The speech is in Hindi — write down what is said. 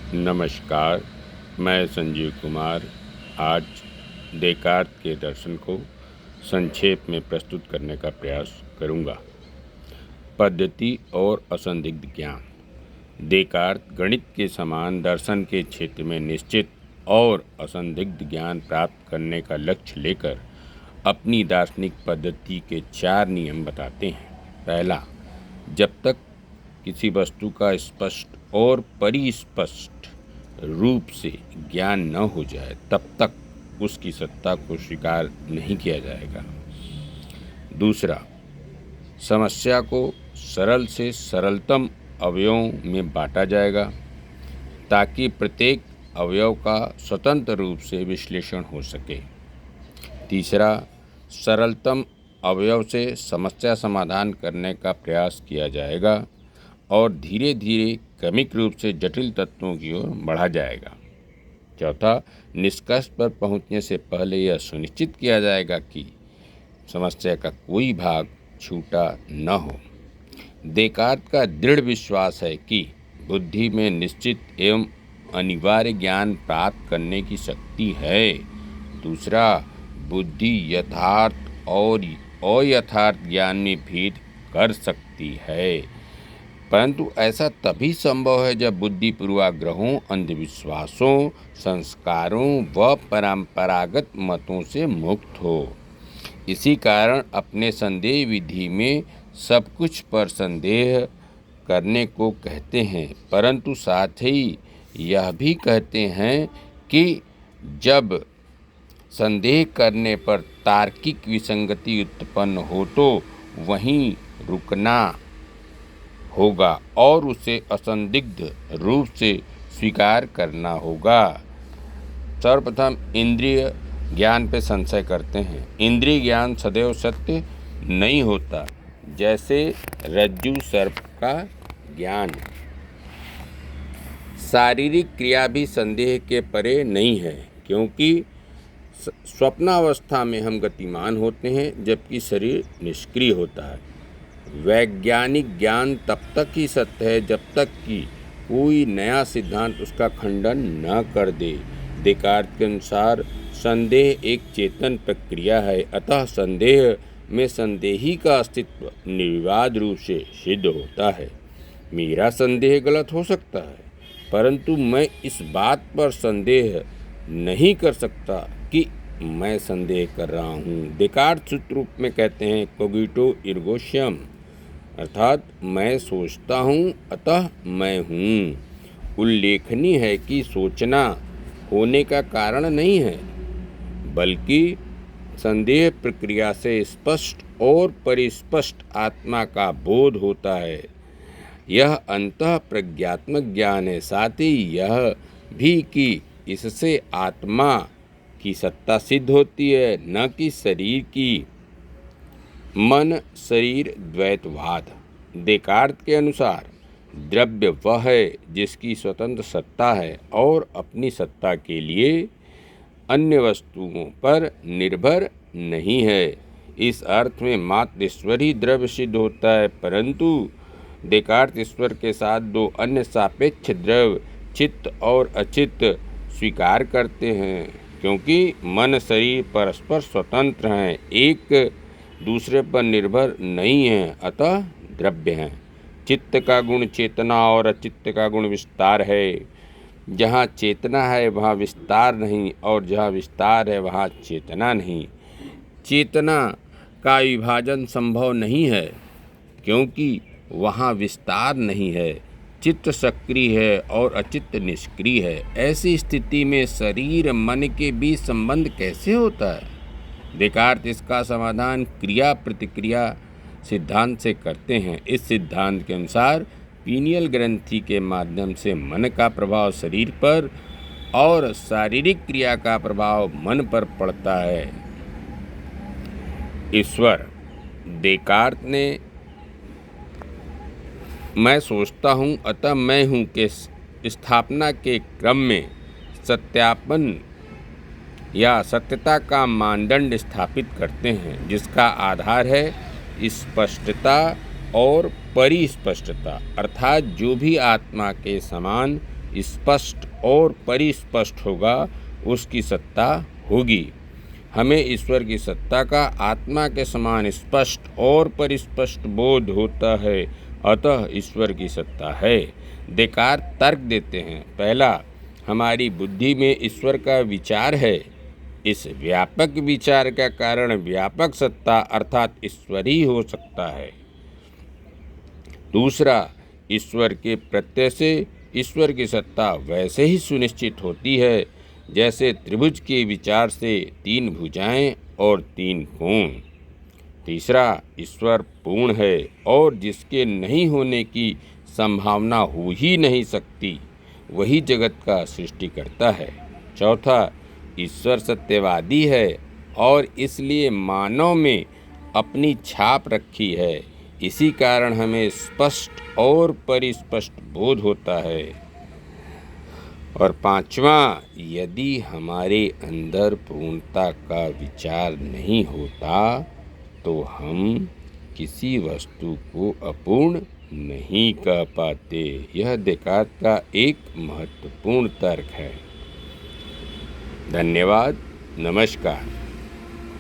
नमस्कार, मैं संजीव कुमार आज देकार्त के दर्शन को संक्षेप में प्रस्तुत करने का प्रयास करूंगा। पद्धति और असंदिग्ध ज्ञान। देकार्त गणित के समान दर्शन के क्षेत्र में निश्चित और असंदिग्ध ज्ञान प्राप्त करने का लक्ष्य लेकर अपनी दार्शनिक पद्धति के 4 नियम बताते हैं। पहला, जब तक किसी वस्तु का स्पष्ट और परिस्पष्ट रूप से ज्ञान न हो जाए तब तक उसकी सत्ता को स्वीकार नहीं किया जाएगा। दूसरा, समस्या को सरल से सरलतम अवयवों में बांटा जाएगा ताकि प्रत्येक अवयव का स्वतंत्र रूप से विश्लेषण हो सके। तीसरा, सरलतम अवयव से समस्या समाधान करने का प्रयास किया जाएगा और धीरे धीरे क्रमिक रूप से जटिल तत्वों की ओर बढ़ा जाएगा। चौथा, निष्कर्ष पर पहुंचने से पहले यह सुनिश्चित किया जाएगा कि समस्या का कोई भाग छूटा न हो। देकार्त का दृढ़ विश्वास है कि बुद्धि में निश्चित एवं अनिवार्य ज्ञान प्राप्त करने की शक्ति है। दूसरा, बुद्धि यथार्थ और अयथार्थ ज्ञान में भेद कर सकती है, परंतु ऐसा तभी संभव है जब बुद्धि पूर्वाग्रहों, अंधविश्वासों, संस्कारों व परंपरागत मतों से मुक्त हो। इसी कारण अपने संदेह विधि में सब कुछ पर संदेह करने को कहते हैं, परंतु साथ ही यह भी कहते हैं कि जब संदेह करने पर तार्किक विसंगति उत्पन्न हो तो वहीं रुकना होगा और उसे असंदिग्ध रूप से स्वीकार करना होगा। सर्वप्रथम इंद्रिय ज्ञान पे संशय करते हैं। इंद्रिय ज्ञान सदैव सत्य नहीं होता, जैसे रज्जु सर्प का ज्ञान। शारीरिक क्रिया भी संदेह के परे नहीं है, क्योंकि स्वप्नावस्था में हम गतिमान होते हैं जबकि शरीर निष्क्रिय होता है। वैज्ञानिक ज्ञान तब तक ही सत्य है जब तक कि कोई नया सिद्धांत उसका खंडन न कर दे। देकार्त के अनुसार संदेह एक चेतन प्रक्रिया है, अतः संदेह में संदेही का अस्तित्व निर्विवाद रूप से सिद्ध होता है। मेरा संदेह गलत हो सकता है, परंतु मैं इस बात पर संदेह नहीं कर सकता कि मैं संदेह कर रहा हूँ। देकार्त सूत्र रूप में कहते हैं कोगिटो इर्गो सम, अर्थात मैं सोचता हूँ अतः मैं हूँ। उल्लेखनीय है कि सोचना होने का कारण नहीं है, बल्कि संदेह प्रक्रिया से स्पष्ट और परिस्पष्ट आत्मा का बोध होता है। यह अंतः प्रज्ञात्मक ज्ञान है। साथ ही यह भी कि इससे आत्मा की सत्ता सिद्ध होती है, न कि शरीर की। मन शरीर द्वैतवाद। देकार्त के अनुसार द्रव्य वह है जिसकी स्वतंत्र सत्ता है और अपनी सत्ता के लिए अन्य वस्तुओं पर निर्भर नहीं है। इस अर्थ में मात्र ईश्वर ही द्रव्य सिद्ध होता है, परंतु देकार्त ईश्वर के साथ 2 अन्य सापेक्ष द्रव्य चित्त और अचित्त स्वीकार करते हैं, क्योंकि मन शरीर परस्पर स्वतंत्र हैं, एक दूसरे पर निर्भर नहीं हैं, अतः द्रव्य हैं। चित्त का गुण चेतना और अचित्त का गुण विस्तार है। जहाँ चेतना है वहाँ विस्तार नहीं, और जहाँ विस्तार है वहाँ चेतना नहीं। चेतना का विभाजन संभव नहीं है, क्योंकि वहाँ विस्तार नहीं है। चित्त सक्रिय है और अचित्त निष्क्रिय है। ऐसी स्थिति में शरीर मन के बीच संबंध कैसे होता है? देकार्त इसका समाधान क्रिया प्रतिक्रिया सिद्धांत से करते हैं। इस सिद्धांत के अनुसार पीनियल ग्रंथि के माध्यम से मन का प्रभाव शरीर पर और शारीरिक क्रिया का प्रभाव मन पर पड़ता है। ईश्वर। देकार्त ने मैं सोचता हूँ अतः मैं हूँ के स्थापना के क्रम में सत्यापन या सत्यता का मानदंड स्थापित करते हैं, जिसका आधार है स्पष्टता और परिस्पष्टता, अर्थात जो भी आत्मा के समान स्पष्ट और परिस्पष्ट होगा उसकी सत्ता होगी। हमें ईश्वर की सत्ता का आत्मा के समान स्पष्ट और परिस्पष्ट बोध होता है, अतः ईश्वर की सत्ता है। देकार्त तर्क देते हैं, पहला, हमारी बुद्धि में ईश्वर का विचार है। इस व्यापक विचार का कारण व्यापक सत्ता अर्थात ईश्वर ही हो सकता है। दूसरा, ईश्वर के प्रत्यय से ईश्वर की सत्ता वैसे ही सुनिश्चित होती है जैसे त्रिभुज के विचार से 3 भुजाएं और 3 कोण। तीसरा, ईश्वर पूर्ण है और जिसके नहीं होने की संभावना हो ही नहीं सकती वही जगत का सृष्टिकर्ता है। चौथा, ईश्वर सत्यवादी है और इसलिए मानव में अपनी छाप रखी है, इसी कारण हमें स्पष्ट और परिस्पष्ट बोध होता है। और पांचवा, यदि हमारे अंदर पूर्णता का विचार नहीं होता तो हम किसी वस्तु को अपूर्ण नहीं कह पाते। यह देकार्त का एक महत्वपूर्ण तर्क है। धन्यवाद। नमस्कार।